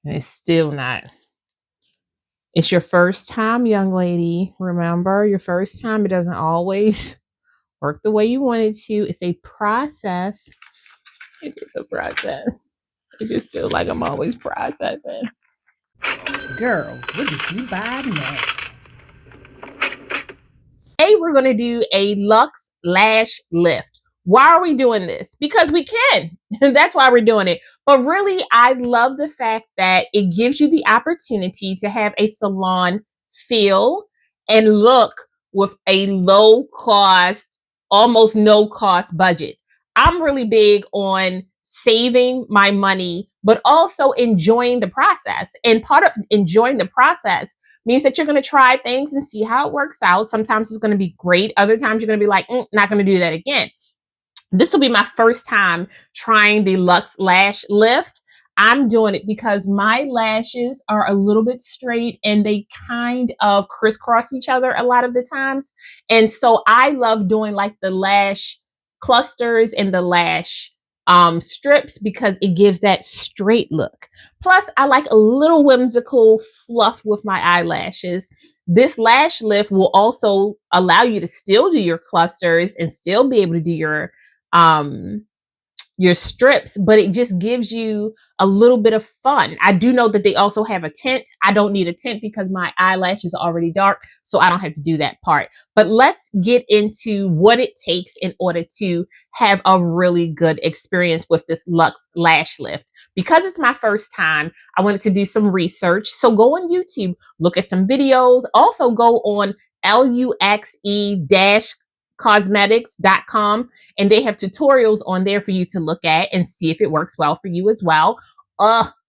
And it's still not. It's your first time, young lady. Remember, your first time, it doesn't always work the way you want it to. It's a process. It is a process. I just feel like I'm always processing. Girl, what did you buy next? Today we're going to do a Luxe Lash Lift. Why are we doing this? Because we can. That's why we're doing it. But really, I love the fact that it gives you the opportunity to have a salon feel and look with a low cost, almost no cost budget. I'm really big on saving my money, but also enjoying the process. And part of enjoying the process means that you're going to try things and see how it works out. Sometimes it's going to be great. Other times you're going to be like, not going to do that again. This will be my first time trying the Luxe Lash Lift. I'm doing it because my lashes are a little bit straight and they kind of crisscross each other a lot of the times. And so I love doing like the lash clusters and the lash strips because it gives that straight look. Plus, I like a little whimsical fluff with my eyelashes. This lash lift will also allow you to still do your clusters and still be able to do your strips, but it just gives you a little bit of fun. I do know that they also have a tint. I don't need a tint because my eyelash is already dark, so I don't have to do that part. But let's get into what it takes in order to have a really good experience with this Luxe Lash Lift. Because it's my first time, I wanted to do some research. So go on YouTube, look at some videos. Also go on luxe-cosmetics.com, and they have tutorials on there for you to look at and see if it works well for you as well.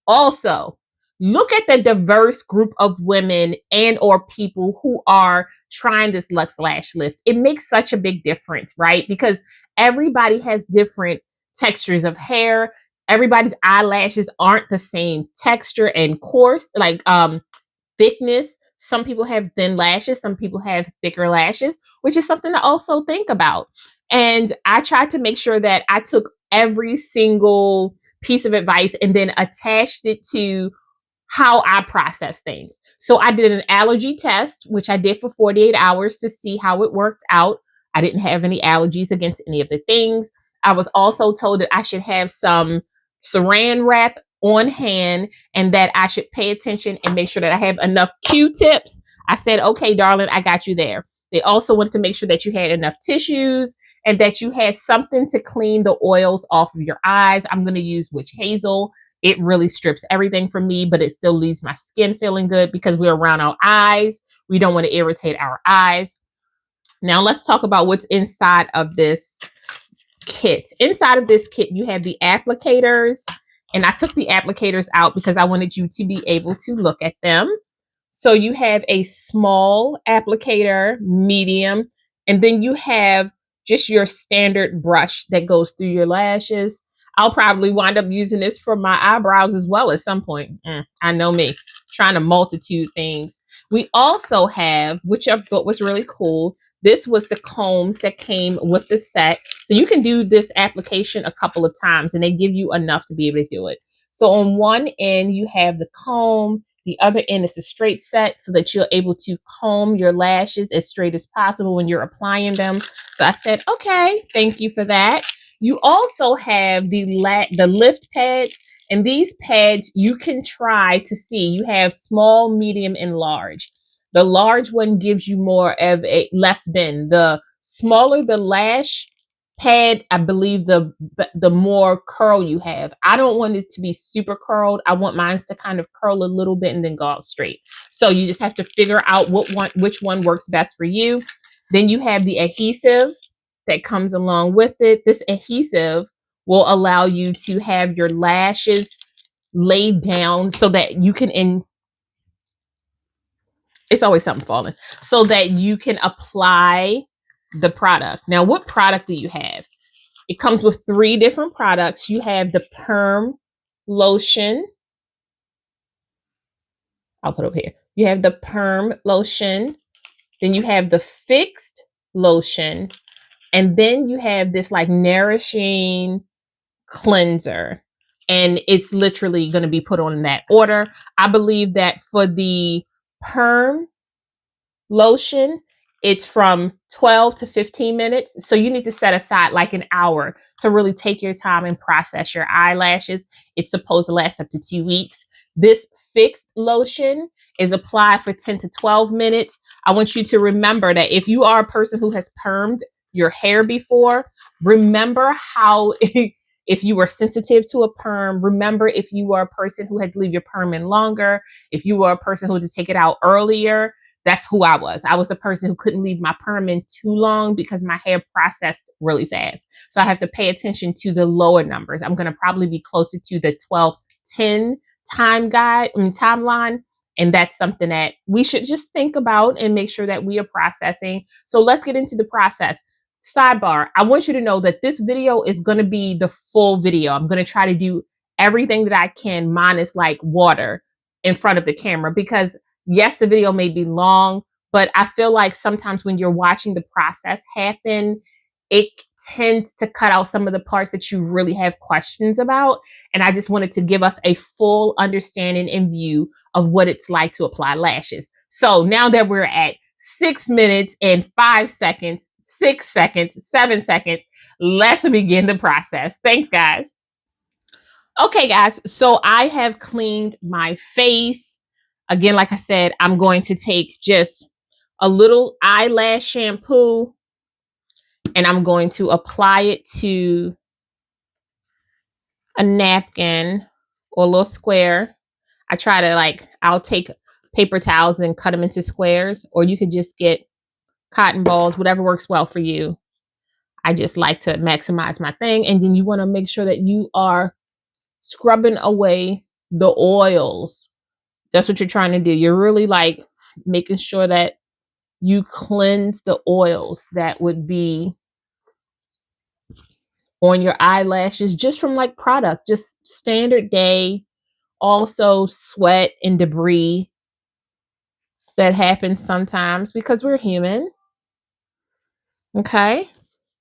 Also, look at the diverse group of women and or people who are trying this Luxe Lash Lift. It makes such a big difference, right? Because everybody has different textures of hair. Everybody's eyelashes aren't the same texture and coarse, like thickness. Some people have thin lashes, some people have thicker lashes, which is something to also think about. And I tried to make sure that I took every single piece of advice and then attached it to how I process things. So I did an allergy test, which I did for 48 hours to see how it worked out. I didn't have any allergies against any of the things. I was also told that I should have some saran wrap on hand and that I should pay attention and make sure that I have enough Q-tips. I said, okay, darling, I got you there. They also wanted to make sure that you had enough tissues and that you had something to clean the oils off of your eyes. I'm going to use witch hazel. It really strips everything from me, but it still leaves my skin feeling good because we're around our eyes. We don't want to irritate our eyes. Now let's talk about what's inside of this kit. Inside of this kit, you have the applicators, and I took the applicators out because I wanted you to be able to look at them. So you have a small applicator, medium, and then you have just your standard brush that goes through your lashes. I'll probably wind up using this for my eyebrows as well at some point. I know me, trying to multitude things. We also have, which I thought was really cool, this was the combs that came with the set. So you can do this application a couple of times and they give you enough to be able to do it. So on one end, you have the comb. The other end is a straight set so that you're able to comb your lashes as straight as possible when you're applying them. So I said, okay, thank you for that. You also have the lift pads, and these pads you can try to see. You have small, medium, and large. The large one gives you more of a less bend. The smaller the lash pad, I believe the more curl you have. I don't want it to be super curled. I want mine to kind of curl a little bit and then go out straight. So you just have to figure out which one works best for you. Then you have the adhesive that comes along with it. This adhesive will allow you to have your lashes laid down so that you can it's always something falling, so that you can apply the product. Now, what product do you have? It comes with 3 different products. You have the perm lotion. I'll put it up here. You have the perm lotion. Then you have the fixed lotion. And then you have this like nourishing cleanser. and it's literally going to be put on in that order. I believe that for the perm lotion, it's from 12 to 15 minutes. So you need to set aside like an hour to really take your time and process your eyelashes. It's supposed to last up to 2 weeks. This fixed lotion is applied for 10 to 12 minutes. I want you to remember that if you are a person who has permed your hair before, remember how if you were sensitive to a perm, remember if you were a person who had to leave your perm in longer, if you were a person who had to take it out earlier. That's who I was. I was the person who couldn't leave my perm in too long because my hair processed really fast. So I have to pay attention to the lower numbers. I'm going to probably be closer to the 12-10 timeline. And that's something that we should just think about and make sure that we are processing. So let's get into the process. Sidebar, I want you to know that this video is going to be the full video. I'm going to try to do everything that I can minus like water in front of the camera, because yes, the video may be long, but I feel like sometimes when you're watching the process happen, it tends to cut out some of the parts that you really have questions about. And I just wanted to give us a full understanding and view of what it's like to apply lashes. So now that we're at 6 minutes and 5 seconds, 6 seconds, 7 seconds, let's begin the process. Thanks, guys. Okay, guys, so I have cleaned my face. Again, like I said, I'm going to take just a little eyelash shampoo and I'm going to apply it to a napkin or a little square. I try to I'll take paper towels and cut them into squares, or you could just get cotton balls, whatever works well for you. I just like to maximize my thing. And then you want to make sure that you are scrubbing away the oils. That's what you're trying to do. You're really making sure that you cleanse the oils that would be on your eyelashes just from product, just standard day, also sweat and debris that happens sometimes because we're human. Okay,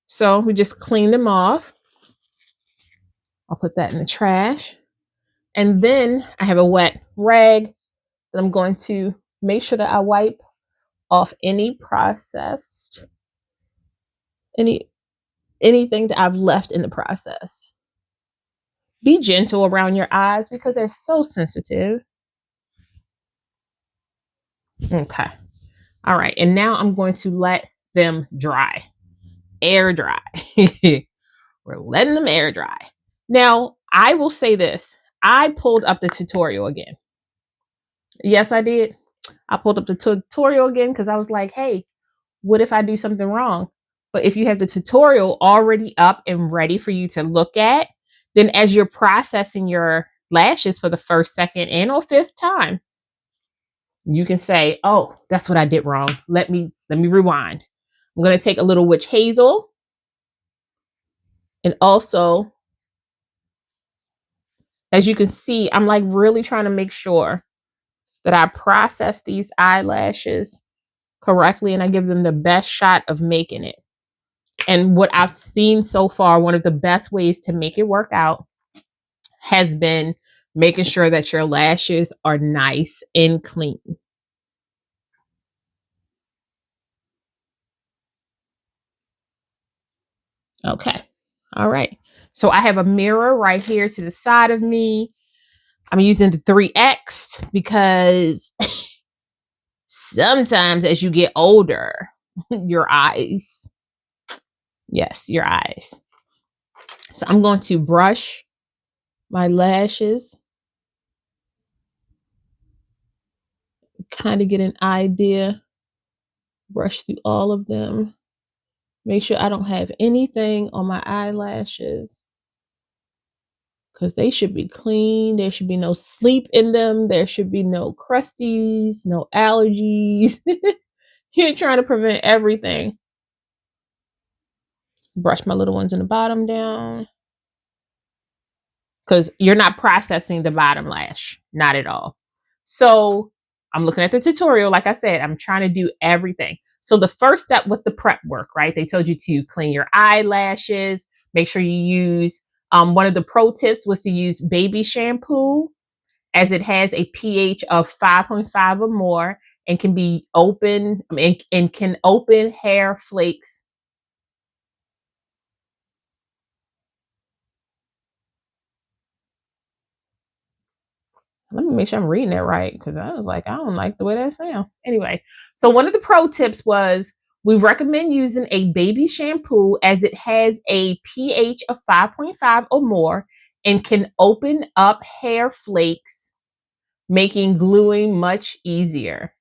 so we just clean them off. I'll put that in the trash. And then I have a wet rag that I'm going to make sure that I wipe off any processed, anything that I've left in the process. Be gentle around your eyes because they're so sensitive. Okay. All right. And now I'm going to let them dry. Air dry. We're letting them air dry. Now, I will say this. I pulled up the tutorial again. Yes, I did. I pulled up the tutorial again because I was like, hey, what if I do something wrong? But if you have the tutorial already up and ready for you to look at, then as you're processing your lashes for the first, second, and or fifth time, you can say, oh, that's what I did wrong. Let me rewind. I'm going to take a little witch hazel and also, as you can see, I'm really trying to make sure that I process these eyelashes correctly and I give them the best shot of making it. And what I've seen so far, one of the best ways to make it work out has been making sure that your lashes are nice and clean. Okay. All right. So I have a mirror right here to the side of me. I'm using the 3X because sometimes as you get older, your eyes. Yes, your eyes. So I'm going to brush my lashes. Kind of get an idea. Brush through all of them. Make sure I don't have anything on my eyelashes because they should be clean. There should be no sleep in them. There should be no crusties, no allergies. You're trying to prevent everything. Brush my little ones in the bottom down because you're not processing the bottom lash. Not at all. So I'm looking at the tutorial. Like I said, I'm trying to do everything. So the first step was the prep work, right? They told you to clean your eyelashes, make sure you use One of the pro tips was to use baby shampoo, as it has a pH of 5.5 or more and can be open, and can open hair flakes. Let me make sure I'm reading that right, because I was like, I don't like the way that sounds. Anyway, so one of the pro tips was we recommend using a baby shampoo, as it has a pH of 5.5 or more and can open up hair flakes, making gluing much easier.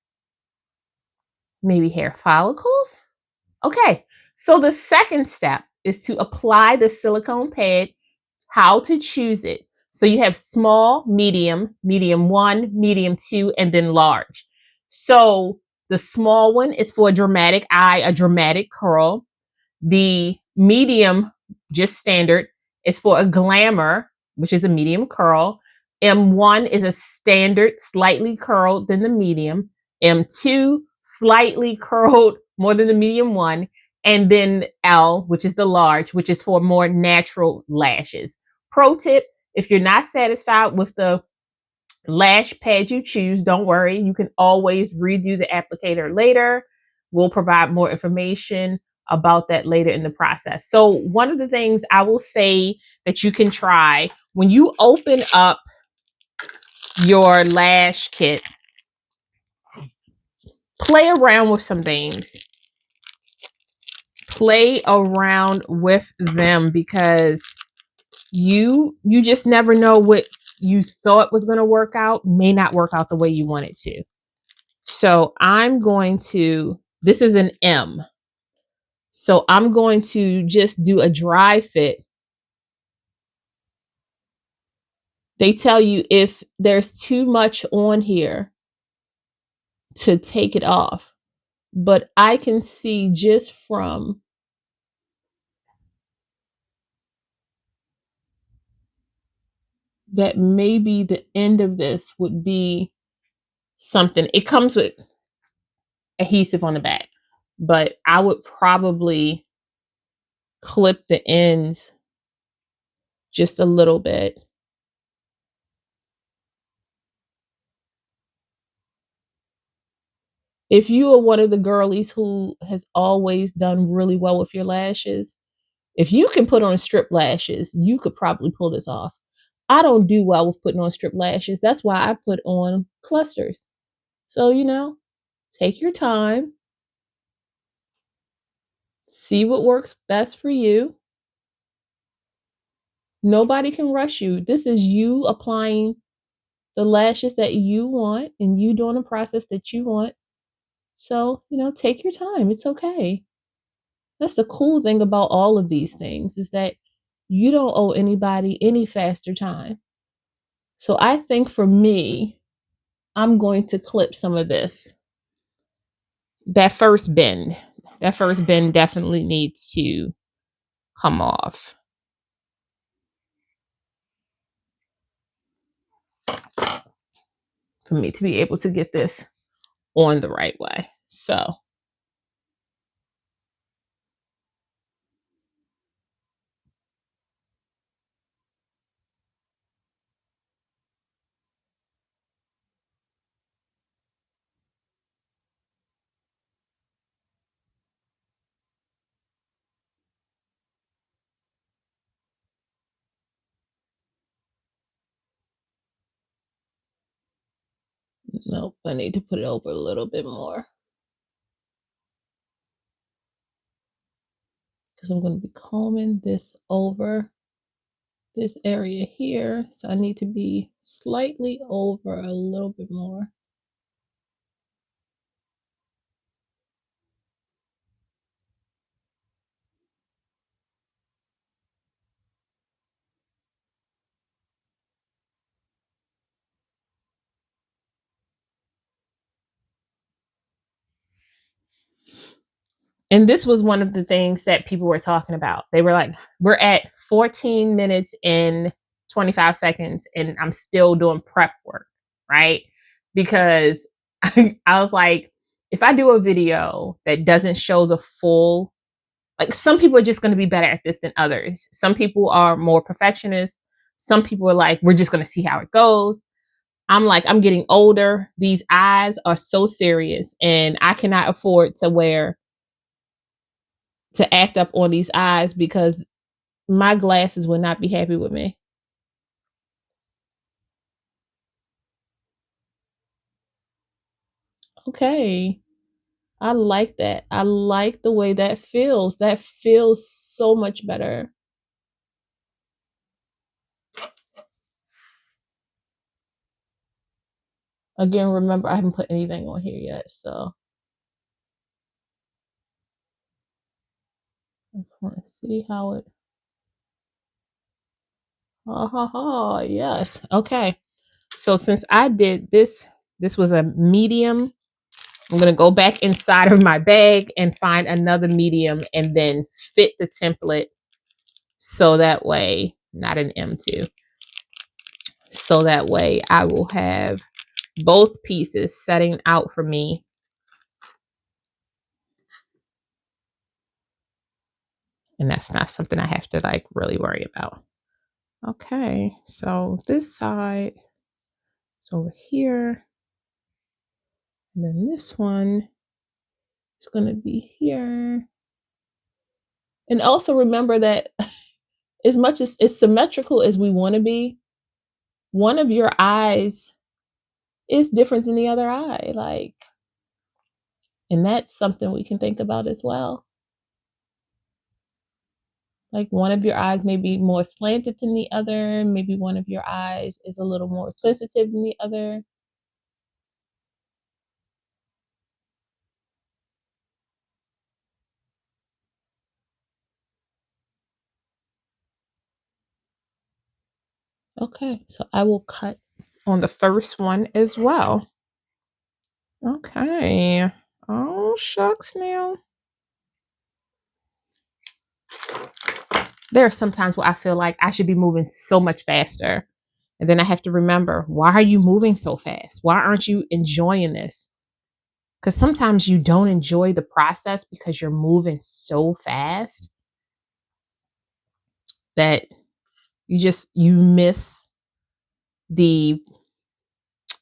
Maybe hair follicles? Okay, so the second step is to apply the silicone pad. How to choose it. So you have small, medium, medium 1, medium 2, and then large. So the small one is for a dramatic eye, a dramatic curl. The medium, just standard, is for a glamour, which is a medium curl. M1 is a standard, slightly curled than the medium. M2, slightly curled more than the medium one. And then L, which is the large, which is for more natural lashes. Pro tip, if you're not satisfied with the lash pad you choose, don't worry. You can always redo the applicator later. We'll provide more information about that later in the process. So one of the things I will say that you can try when you open up your lash kit, play around with some things. Play around with them, because you just never know what you thought was going to work out may not work out the way you want it to. So I'm going to, this is an M. So I'm going to just do a dry fit. They tell you if there's too much on here to take it off. But I can see just from that maybe the end of this would be something. It comes with adhesive on the back, but I would probably clip the ends just a little bit. If you are one of the girlies who has always done really well with your lashes, if you can put on strip lashes, you could probably pull this off. I don't do well with putting on strip lashes. That's why I put on clusters. So, take your time, see what works best for you. Nobody can rush you. This is you applying the lashes that you want and you doing the process that you want. So, take your time. It's okay. That's the cool thing about all of these things, is that you don't owe anybody any faster time. So I think for me, I'm going to clip some of this. That first bend definitely needs to come off. For me to be able to get this on the right way. So nope, I need to put it over a little bit more, because I'm going to be combing this over this area here. So I need to be slightly over a little bit more. And this was one of the things that people were talking about. They were like, we're at 14 minutes and 25 seconds and I'm still doing prep work, right? Because I was like, if I do a video that doesn't show the full Like some people are just going to be better at this than others. Some people are more perfectionists. Some people are like, we're just going to see how it goes. I'm like, I'm getting older. These eyes are so serious, and I cannot afford to act up on these eyes because my glasses would not be happy with me. Okay. I like that. I like the way that feels. That feels so much better. Again, remember, I haven't put anything on here yet, so I want to see how it. Ha ha ha! Yes. Okay. So since I did this, this was a medium. I'm gonna go back inside of my bag and find another medium, and then fit the template so that way, not an M2. So that way, I will have both pieces setting out for me. And that's not something I have to like really worry about. Okay, so this side is over here. And then this one is going to be here. And also remember that as much as symmetrical as we want to be, one of your eyes is different than the other eye. Like, and that's something we can think about as well. Like one of your eyes may be more slanted than the other. Maybe one of your eyes is a little more sensitive than the other. Okay, so I will cut on the first one as well. Okay. Oh, shucks now. There are some times where I feel like I should be moving so much faster. And then I have to remember, why are you moving so fast? Why aren't you enjoying this? Because sometimes you don't enjoy the process because you're moving so fast that you miss the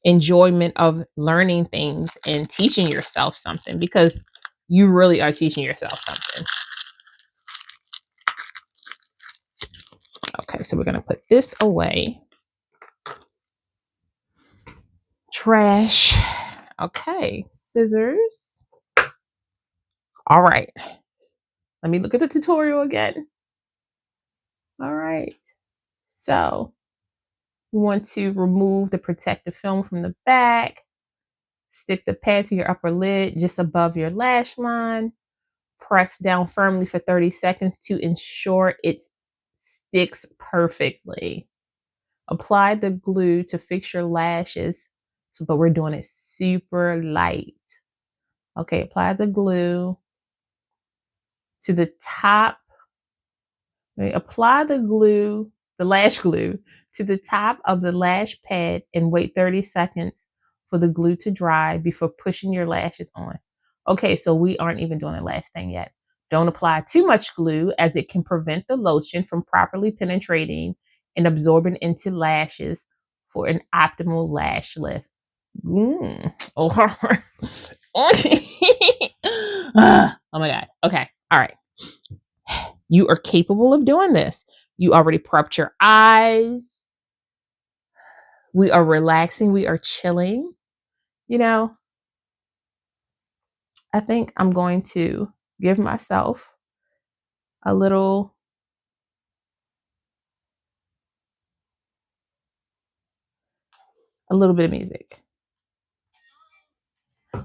enjoyment of learning things and teaching yourself something, because you really are teaching yourself something. Okay, so we're going to put this away. Trash. Okay, scissors. All right. Let me look at the tutorial again. All right. So we want to remove the protective film from the back. Stick the pad to your upper lid just above your lash line. Press down firmly for 30 seconds to ensure it sticks perfectly. Apply the glue to fix your lashes. But we're doing it super light. Okay, apply the glue to the top. Apply the lash glue to the top of the lash pad and wait 30 seconds for the glue to dry before pushing your lashes on. Okay, so we aren't even doing the lash thing yet. Don't apply too much glue as it can prevent the lotion from properly penetrating and absorbing into lashes for an optimal lash lift. Oh, oh my God. Okay. All right. You are capable of doing this. You already prepped your eyes. We are relaxing. We are chilling. You know, I think I'm going to give myself a little bit of music.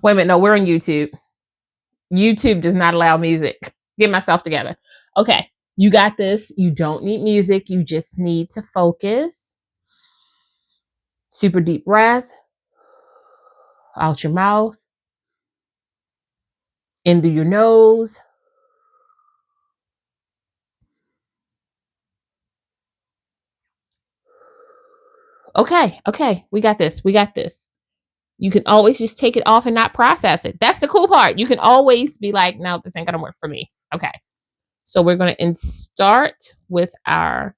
Wait a minute. No, we're on YouTube. YouTube does not allow music. Get myself together. Okay. You got this. You don't need music. You just need to focus. Super deep breath out your mouth, into your nose. Okay. Okay. We got this. We got this. You can always just take it off and not process it. That's the cool part. You can always be like, no, this ain't going to work for me. Okay. So we're going to start with our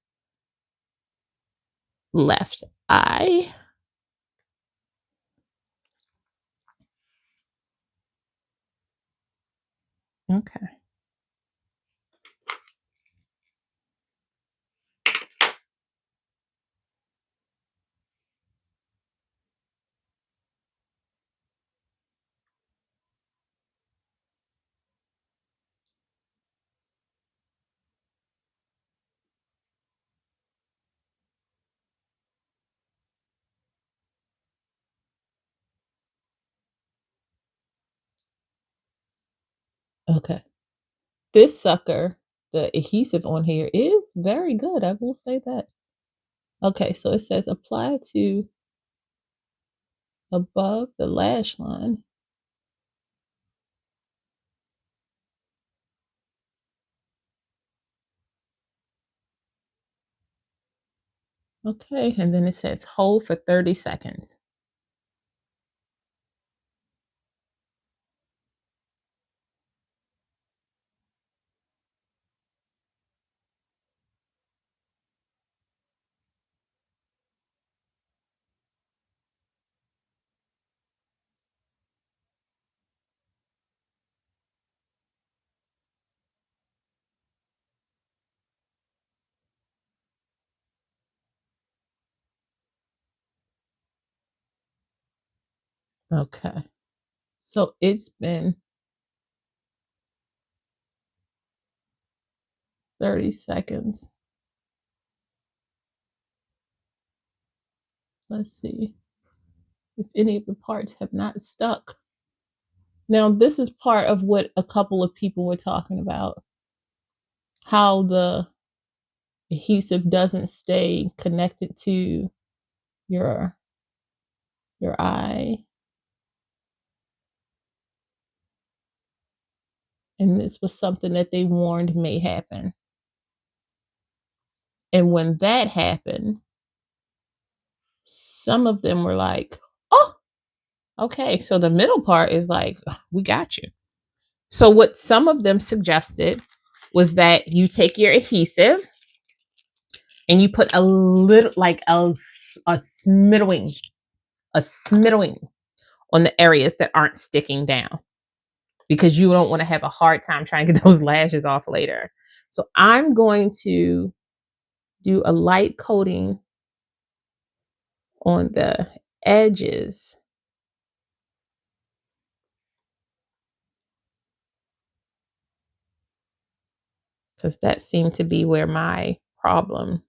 left eye. Okay. Okay. This sucker, the adhesive on here is very good. I will say that. Okay, so it says apply to above the lash line. Okay, and then it says hold for 30 seconds. Okay, so it's been 30 seconds. Let's see if any of the parts have not stuck. Now, this is part of what a couple of people were talking about, how the adhesive doesn't stay connected to your eye. And this was something that they warned may happen. And when that happened, some of them were like, oh, okay. So the middle part is like, we got you. So what some of them suggested was that you take your adhesive and you put a little, like a smittering on the areas that aren't sticking down, because you don't want to have a hard time trying to get those lashes off later. So I'm going to do a light coating on the edges, because that seemed to be where my problem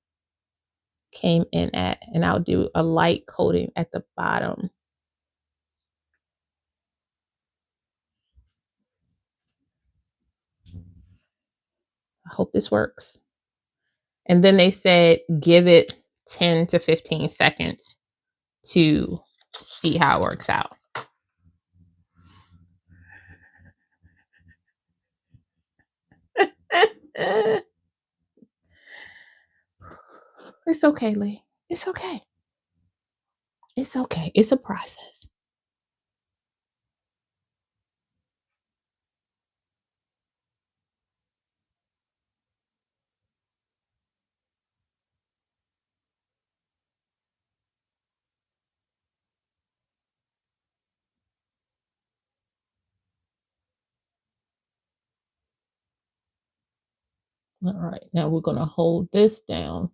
came in at. And I'll do a light coating at the bottom. I hope this works. And then they said, give it 10 to 15 seconds to see how it works out. It's okay, Lee. It's okay. It's okay. It's a process. All right. Now we're going to hold this down.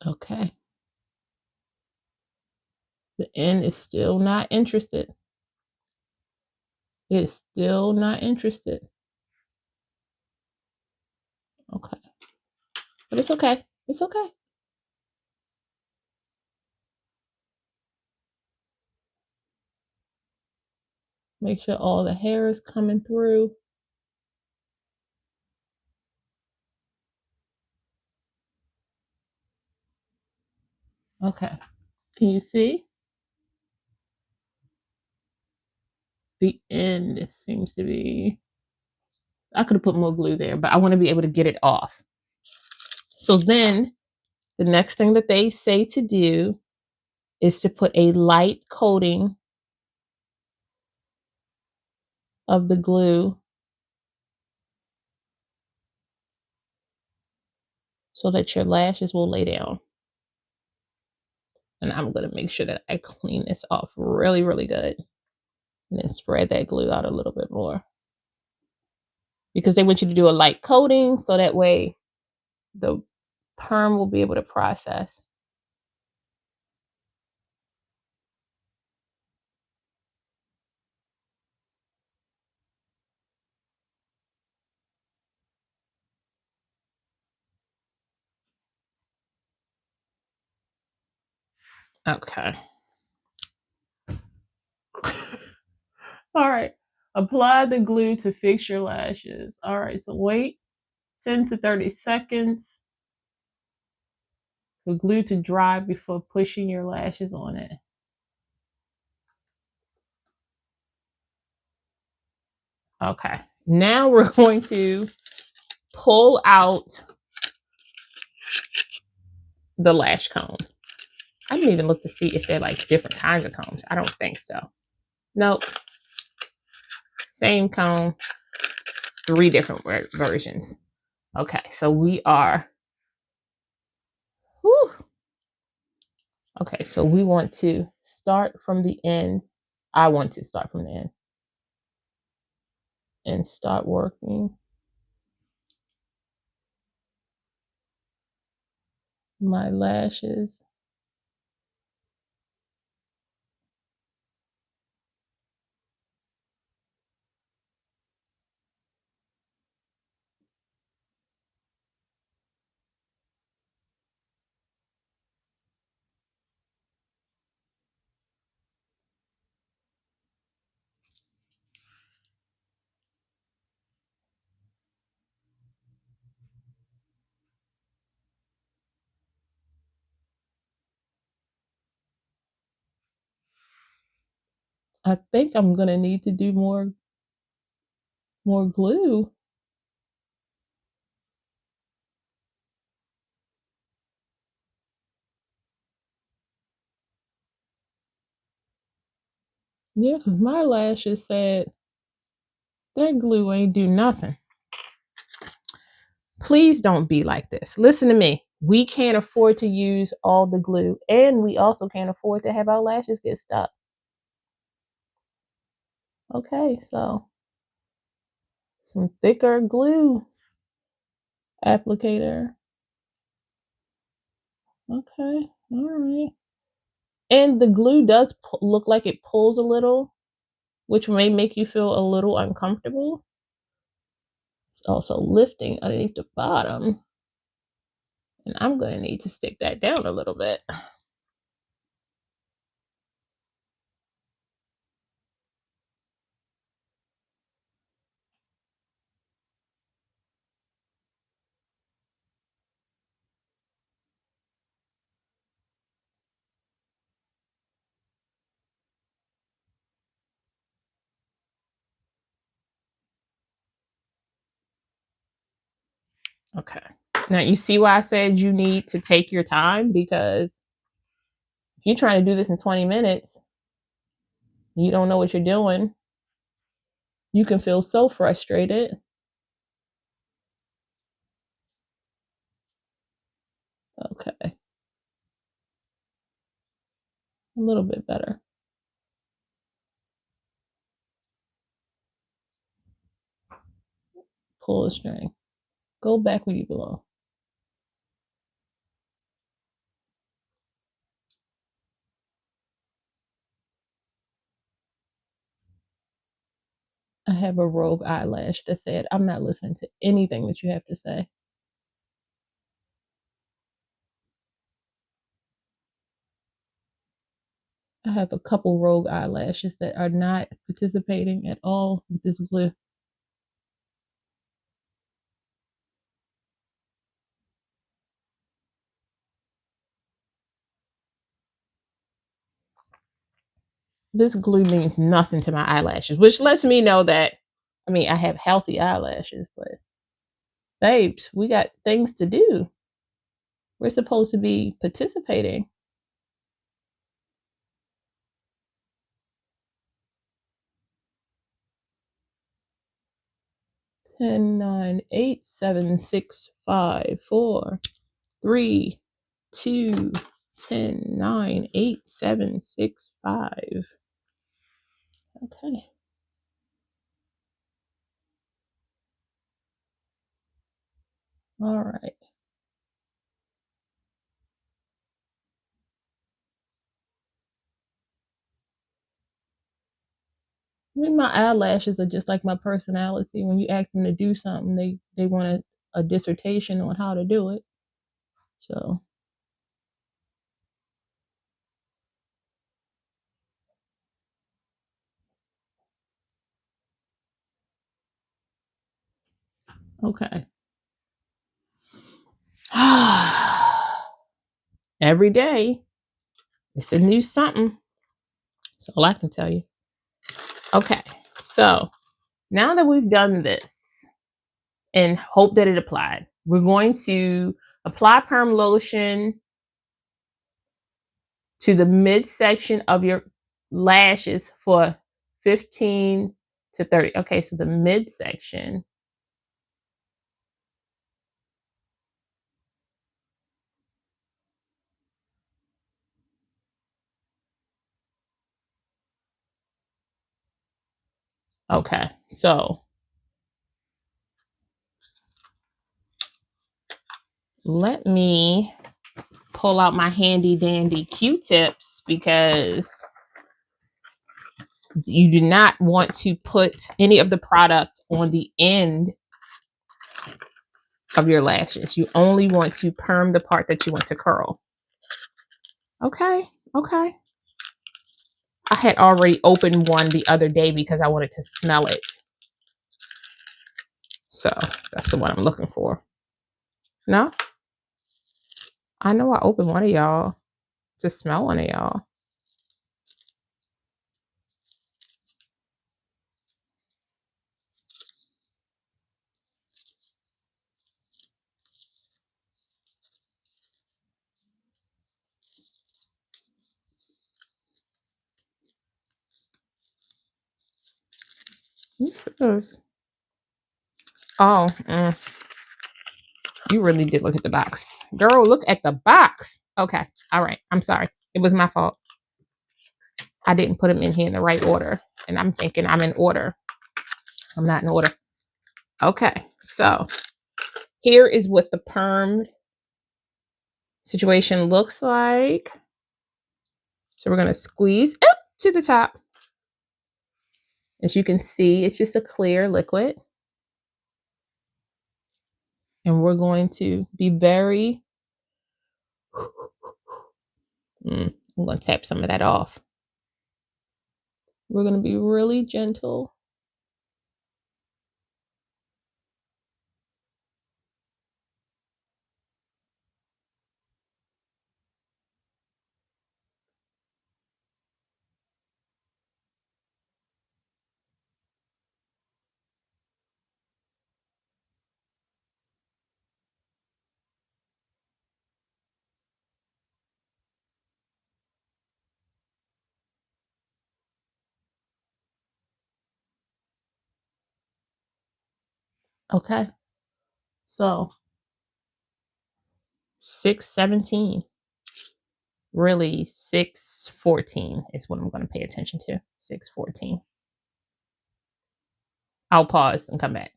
Okay. The end is still not interested. It's still not interested. Okay. But it's okay. It's okay. Make sure all the hair is coming through. Okay. Can you see? The end seems to be, I could have put more glue there, but I want to be able to get it off. So then the next thing that they say to do is to put a light coating of the glue so that your lashes will lay down. And I'm going to make sure that I clean this off really, really good. And then spread that glue out a little bit more. Because they want you to do a light coating so that way the perm will be able to process. Okay. All right. Apply the glue to fix your lashes. All right. So wait 10 to 30 seconds for glue to dry before pushing your lashes on it. Okay. Now we're going to pull out the lash comb. I didn't even look to see if they're like different kinds of combs. I don't think so. Nope. Same comb, 3 different versions. Okay, so we are, whew. Okay, so we want to start from the end. I want to start from the end and start working my lashes. I think I'm gonna need to do more glue. Yeah, because my lashes said that glue ain't do nothing. Please don't be like this. Listen to me. We can't afford to use all the glue, and we also can't afford to have our lashes get stuck. Okay, so some thicker glue applicator. Okay, all right. And the glue does look like it pulls a little, which may make you feel a little uncomfortable. It's also lifting underneath the bottom. And I'm going to need to stick that down a little bit. Okay. Now you see why I said you need to take your time, because if you're trying to do this in 20 minutes, you don't know what you're doing. You can feel so frustrated. Okay. A little bit better. Pull the string. Go back where you belong. I have a rogue eyelash that said, I'm not listening to anything that you have to say. I have a couple rogue eyelashes that are not participating at all with this glue. This glue means nothing to my eyelashes, which lets me know that, I mean, I have healthy eyelashes, but babes, we got things to do. We're supposed to be participating. Ten, 9, 8, 7, 6, 5, 4, 3, 2, 10, 9, 8, 7, 6, 5. Okay. All right. I mean, my eyelashes are just like my personality. When you ask them to do something, they want a dissertation on how to do it. So, okay. Every day, it's a new something. That's all I can tell you. Okay, so now that we've done this and hope that it applied, we're going to apply perm lotion to the midsection of your lashes for 15 to 30. Okay, so the midsection. Okay, so let me pull out my handy dandy Q-tips because you do not want to put any of the product on the end of your lashes. You only want to perm the part that you want to curl. Okay, okay. I had already opened one the other day because I wanted to smell it. So that's the one I'm looking for. No? I know I opened one of y'all to smell one of y'all. What's this? Oh, you really did look at the box. Girl, look at the box. Okay. All right. I'm sorry. It was my fault. I didn't put them in here in the right order. And I'm thinking I'm in order. I'm not in order. Okay. So here is what the permed situation looks like. So we're going to squeeze up to the top. As you can see, it's just a clear liquid. And we're going to be very, I'm going to tap some of that off. We're going to be really gentle. Okay. So 617. Really 614 is what I'm going to pay attention to. 614. I'll pause and come back.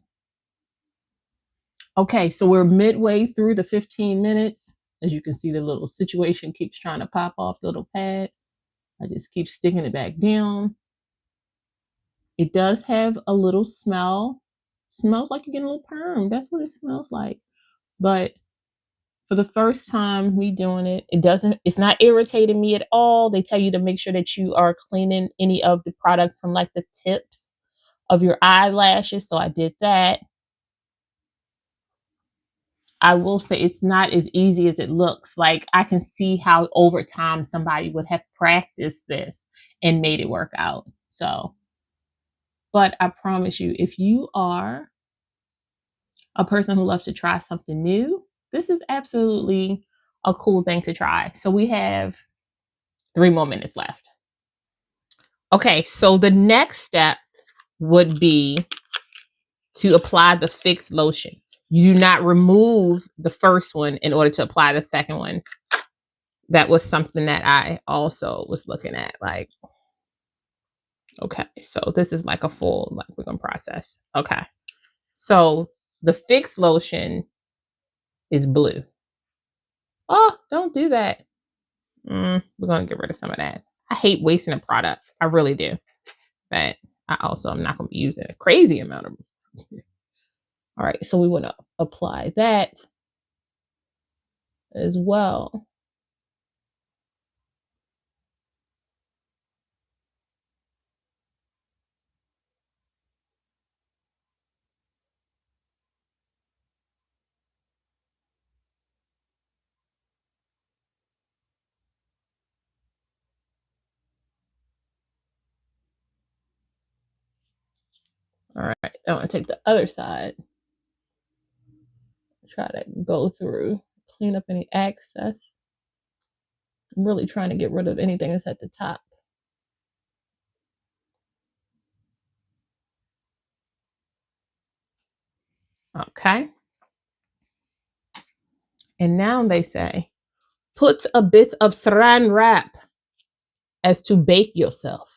Okay, so we're midway through the 15 minutes. As you can see, the little situation keeps trying to pop off the little pad. I just keep sticking it back down. It does have a little smell. Smells like you're getting a little perm. That's what it smells like. But for the first time me doing it, it's not irritating me at all. They tell you to make sure that you are cleaning any of the product from like the tips of your eyelashes. So I did that. I will say it's not as easy as it looks. Like I can see how over time somebody would have practiced this and made it work out. So, but I promise you, if you are a person who loves to try something new, this is absolutely a cool thing to try. So we have 3 more minutes left. Okay, so the next step would be to apply the fixed lotion. You do not remove the first one in order to apply the second one. That was something that I also was looking at. Like, okay, so this is like a full, like we're gonna process. Okay, so the fixed lotion is blue. Oh, don't do that. We're gonna get rid of some of that. I hate wasting a product. I really do. But I also am not gonna be using a crazy amount of. All right, so we want to apply that as well. All right, I want to take the other side. Try to go through, clean up any excess. I'm really trying to get rid of anything that's at the top. Okay. And now they say, put a bit of saran wrap as to bake yourself.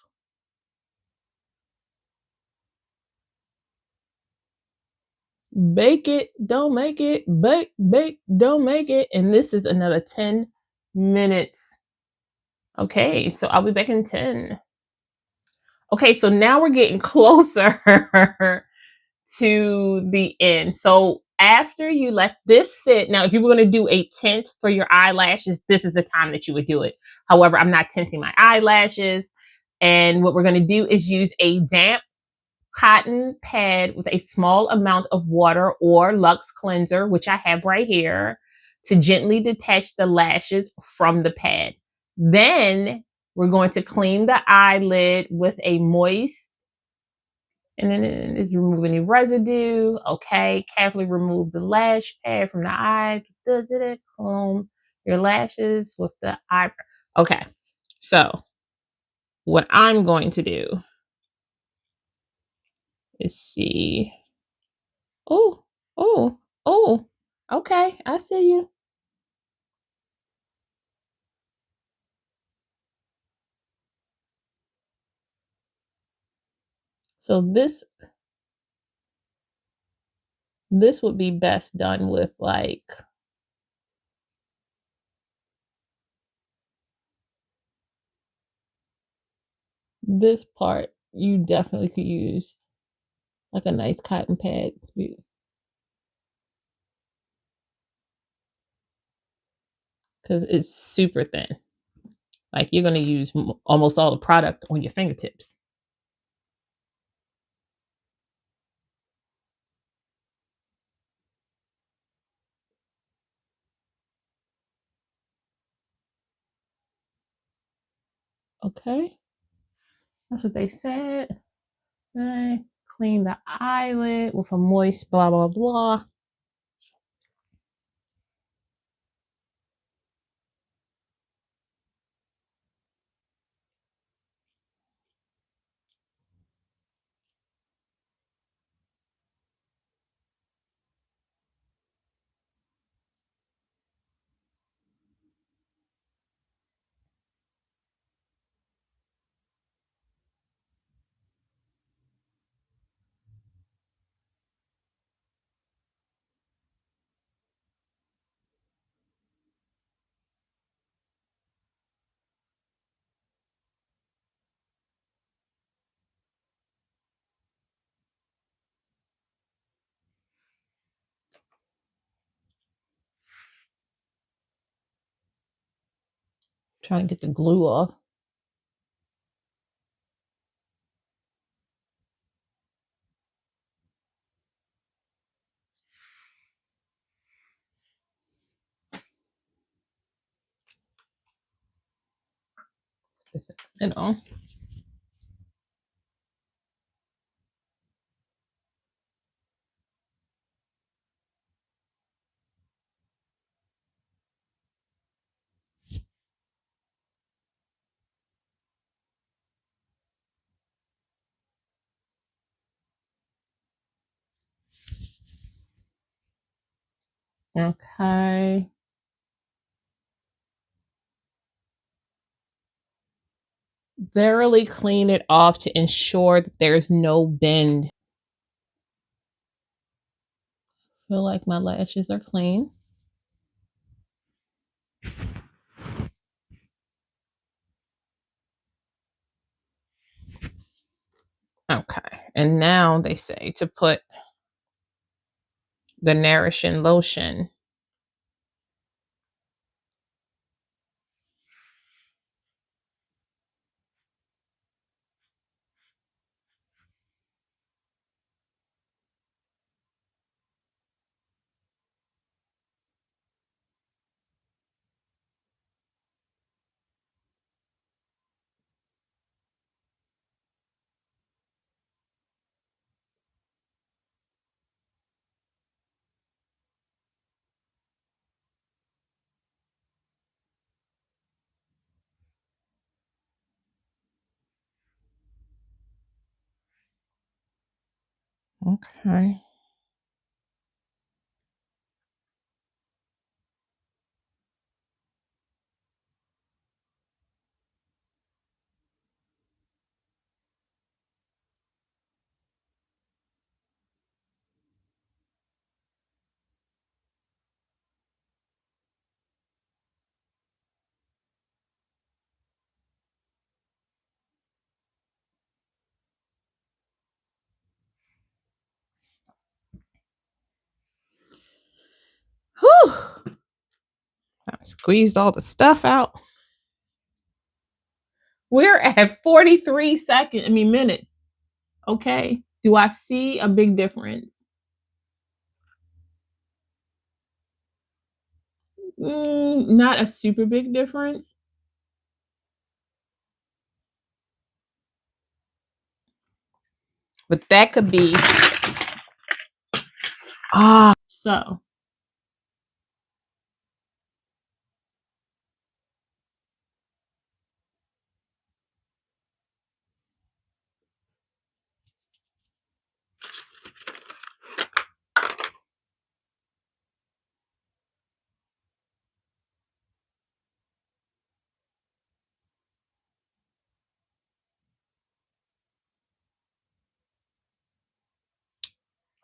Bake it, don't make it. Bake, bake, don't make it. And this is another 10 minutes. Okay, so I'll be back in 10. Okay, so now we're getting closer to the end. So after you let this sit, now if you were going to do a tint for your eyelashes, this is the time that you would do it. However, I'm not tinting my eyelashes. And what we're going to do is use a damp cotton pad with a small amount of water or Luxe cleanser, which I have right here, to gently detach the lashes from the pad. Then we're going to clean the eyelid with a moist, and then if you remove any residue, okay, carefully remove the lash pad from the eye. Comb your lashes with the eyebrow. Okay, so what I'm going to do is see. Oh, oh, oh, okay, I see you. So this would be best done with like this part. You definitely could use like a nice cotton pad because it's super thin. Like you're going to use almost all the product on your fingertips. Okay, that's what they said. Right. Clean the eyelid with a moist blah blah blah. Trying to get the glue off. You know. Okay. Thoroughly clean it off to ensure that there's no bend. Feel like my lashes are clean. Okay. And now they say to put the nourishing lotion. Okay. Whew. I squeezed all the stuff out. We're at 43 minutes. Okay. Do I see a big difference? Not a super big difference. But that could be. So.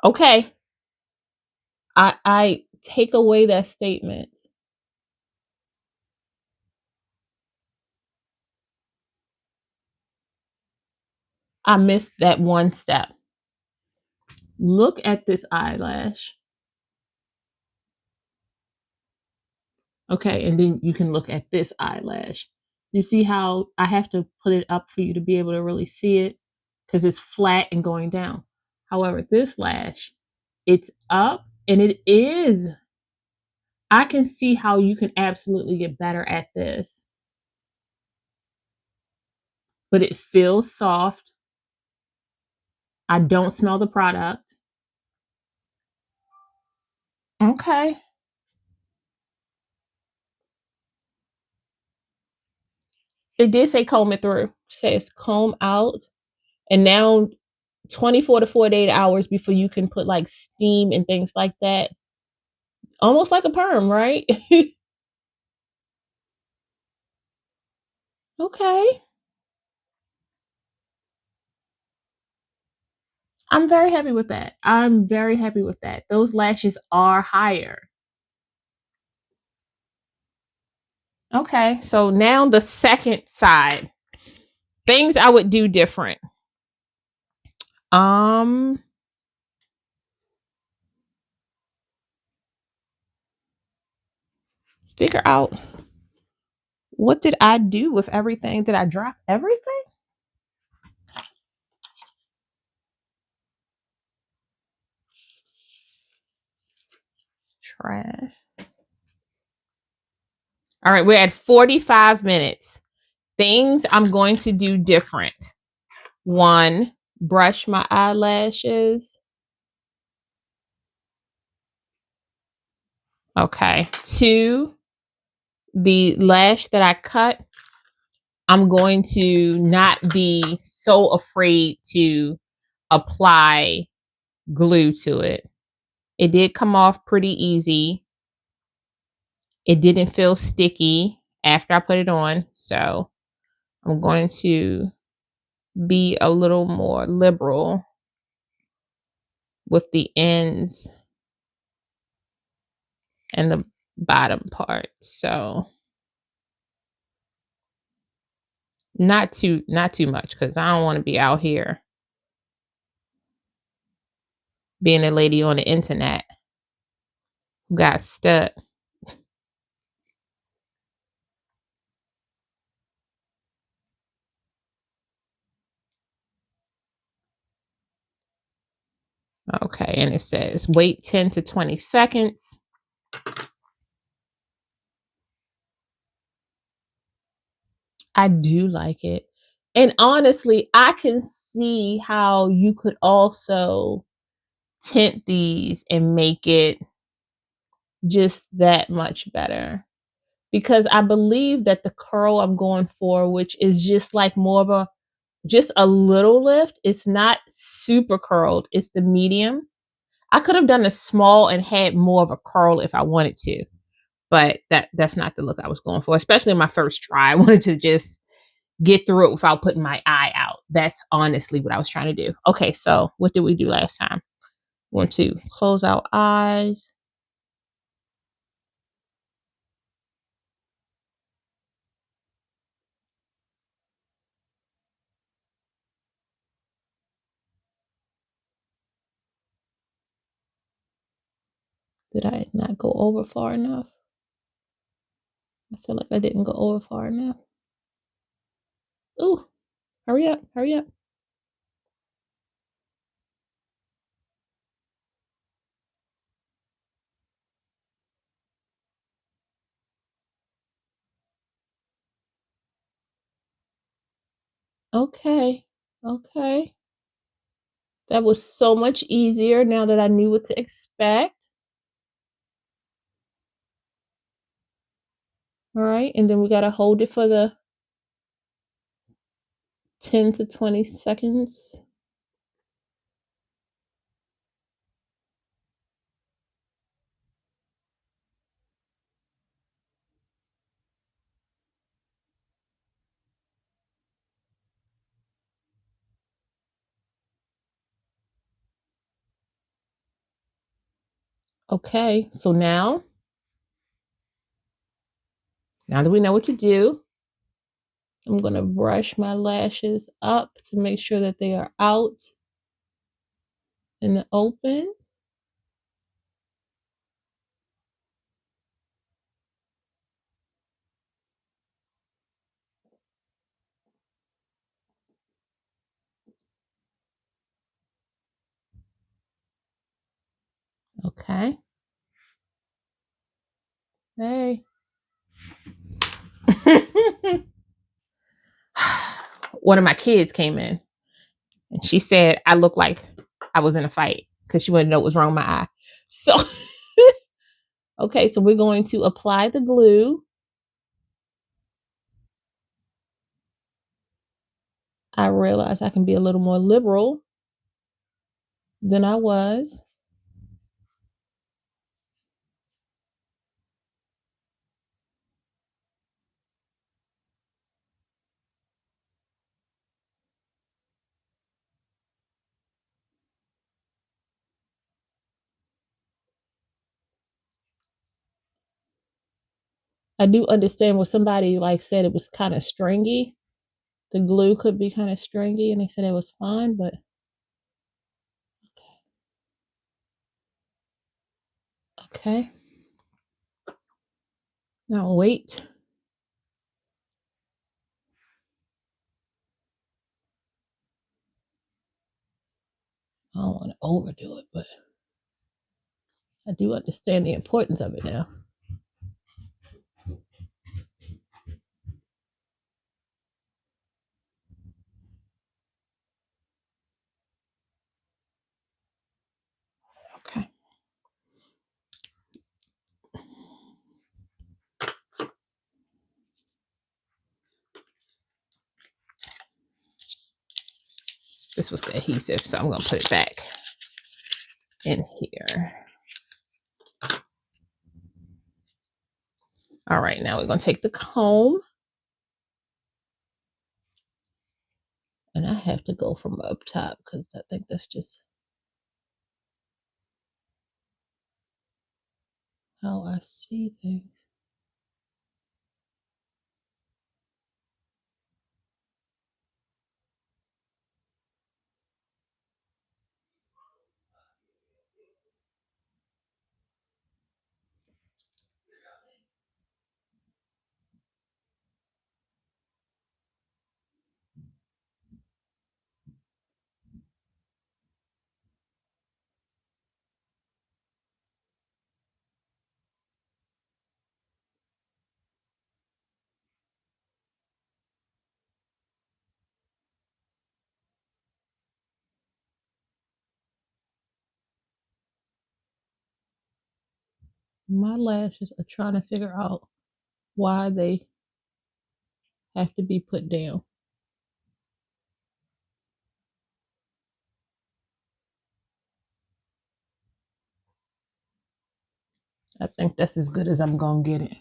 Okay. I take away that statement. I missed that one step. Look at this eyelash. Okay, and then you can look at this eyelash. You see how I have to put it up for you to be able to really see it because it's flat and going down. However, this lash, it's up and it is. I can see how you can absolutely get better at this, but it feels soft. I don't smell the product. Okay. It did say comb it through. It says comb out. And now 24 to 48 hours before you can put like steam and things like that. Almost like a perm, right? Okay. I'm very happy with that. I'm very happy with that. Those lashes are higher. Okay. So now the second side. Things I would do different. Um Figure out what did I do with everything? Did I drop everything? Trash. All right, we're at 45 minutes. Things I'm going to do different. 1, brush my eyelashes. Okay. 2, the lash that I cut, I'm going to not be so afraid to apply glue to it. It did come off pretty easy. It didn't feel sticky after I put it on. So I'm going to be a little more liberal with the ends and the bottom part. So not too much, because I don't want to be out here being a lady on the internet who got stuck. Okay, and it says wait 10 to 20 seconds. I do like it. And honestly, I can see how you could also tint these and make it just that much better. Because I believe that the curl I'm going for, which is just like more of a just a little lift, it's not super curled, it's the medium. I could have done a small and had more of a curl if I wanted to, but that's not the look I was going for, especially in my first try. I wanted to just get through it without putting my eye out. That's honestly what I was trying to do. Okay, so what did we do last time? Want to close out eyes. Did I not go over far enough? I feel like I didn't go over far enough. Ooh, hurry up, hurry up. Okay, okay. That was so much easier now that I knew what to expect. All right, and then we gotta hold it for the 10 to 20 seconds. Okay, so now that we know what to do, I'm gonna brush my lashes up to make sure that they are out in the open. Okay. Hey. One of my kids came in and she said I looked like I was in a fight because she wanted to know what was wrong with my eye. So, okay, so we're going to apply the glue. I realize I can be a little more liberal than I was. I do understand what somebody like said it was kind of stringy. The glue could be kind of stringy, and they said it was fine, but okay. Now wait. I don't want to overdo it, but I do understand the importance of it now. Okay. This was the adhesive, so I'm going to put it back in here. All right, now we're going to take the comb. And I have to go from up top because I think that's just how I see things. My lashes are trying to figure out why they have to be put down. I think that's as good as I'm going to get it.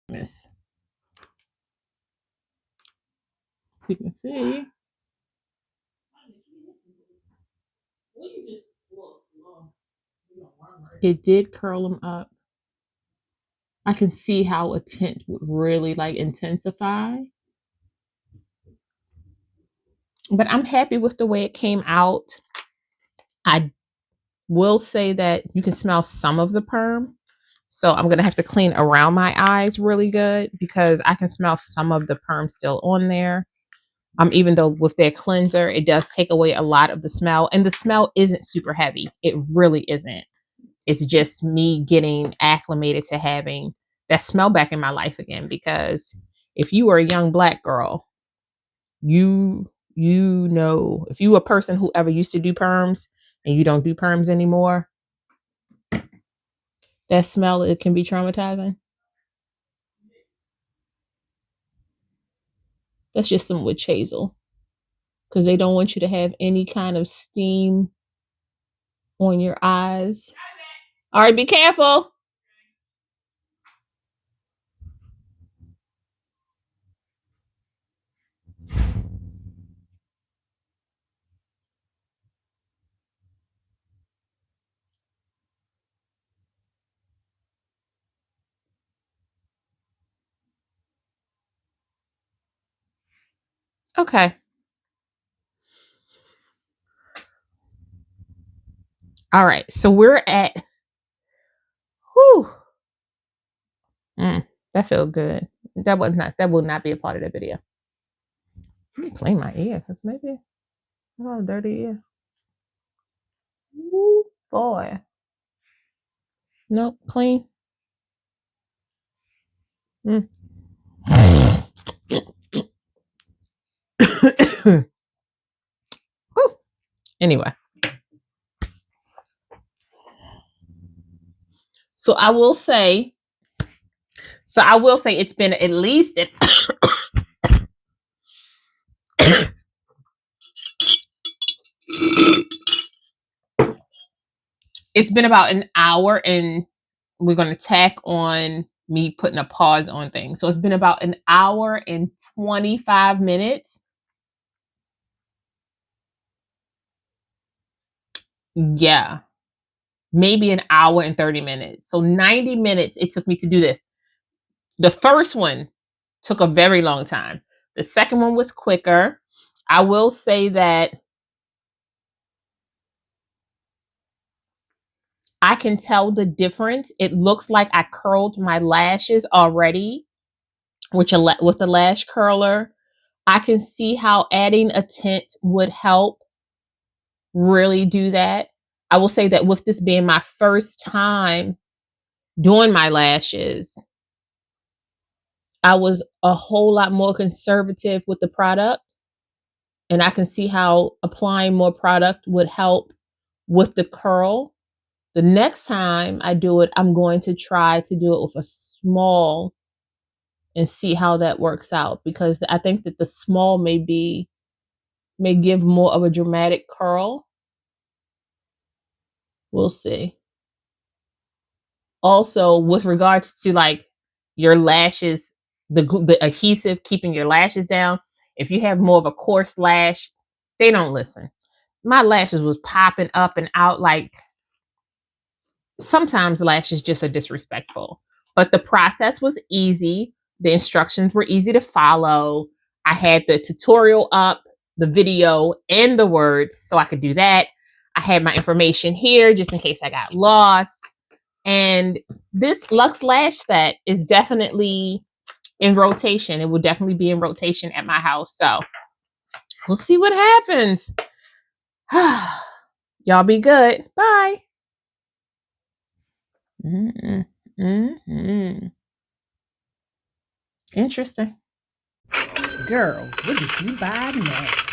Miss. You can see. It did curl them up. I can see how a tint would really like intensify. But I'm happy with the way it came out. I will say that you can smell some of the perm. So I'm going to have to clean around my eyes really good because I can smell some of the perm still on there. Even though with their cleanser, it does take away a lot of the smell. And the smell isn't super heavy. It really isn't. It's just me getting acclimated to having that smell back in my life again. Because if you were a young Black girl, you know, if you a person who ever used to do perms and you don't do perms anymore, that smell, it can be traumatizing. That's just some witch hazel because they don't want you to have any kind of steam on your eyes. All right, be careful. Okay. All right. So we're at, whew. That felt good. That will not be a part of the video. Let me clean my ear because maybe I got a dirty ear. Ooh, boy. Nope, clean. Anyway. So I will say it's been at least it's been about an hour, and we're going to tack on me putting a pause on things. So it's been about an hour and 25 minutes. Yeah. Maybe an hour and 30 minutes. So 90 minutes it took me to do this. The first one took a very long time. The second one was quicker. I will say that I can tell the difference. It looks like I curled my lashes already with the lash curler. I can see how adding a tint would help really do that. I will say that with this being my first time doing my lashes, I was a whole lot more conservative with the product. And I can see how applying more product would help with the curl. The next time I do it, I'm going to try to do it with a small and see how that works out, because I think that the small may give more of a dramatic curl. We'll see. Also, with regards to like your lashes, the adhesive keeping your lashes down, if you have more of a coarse lash, they don't listen. My lashes was popping up and out. Like, sometimes lashes just are disrespectful, but the process was easy. The instructions were easy to follow. I had the tutorial up, the video, and the words, so I could do that. I had my information here just in case I got lost. And this Luxe Lash set is definitely in rotation. It will definitely be in rotation at my house. So we'll see what happens. Y'all be good. Bye. Interesting. Girl, what did you buy next?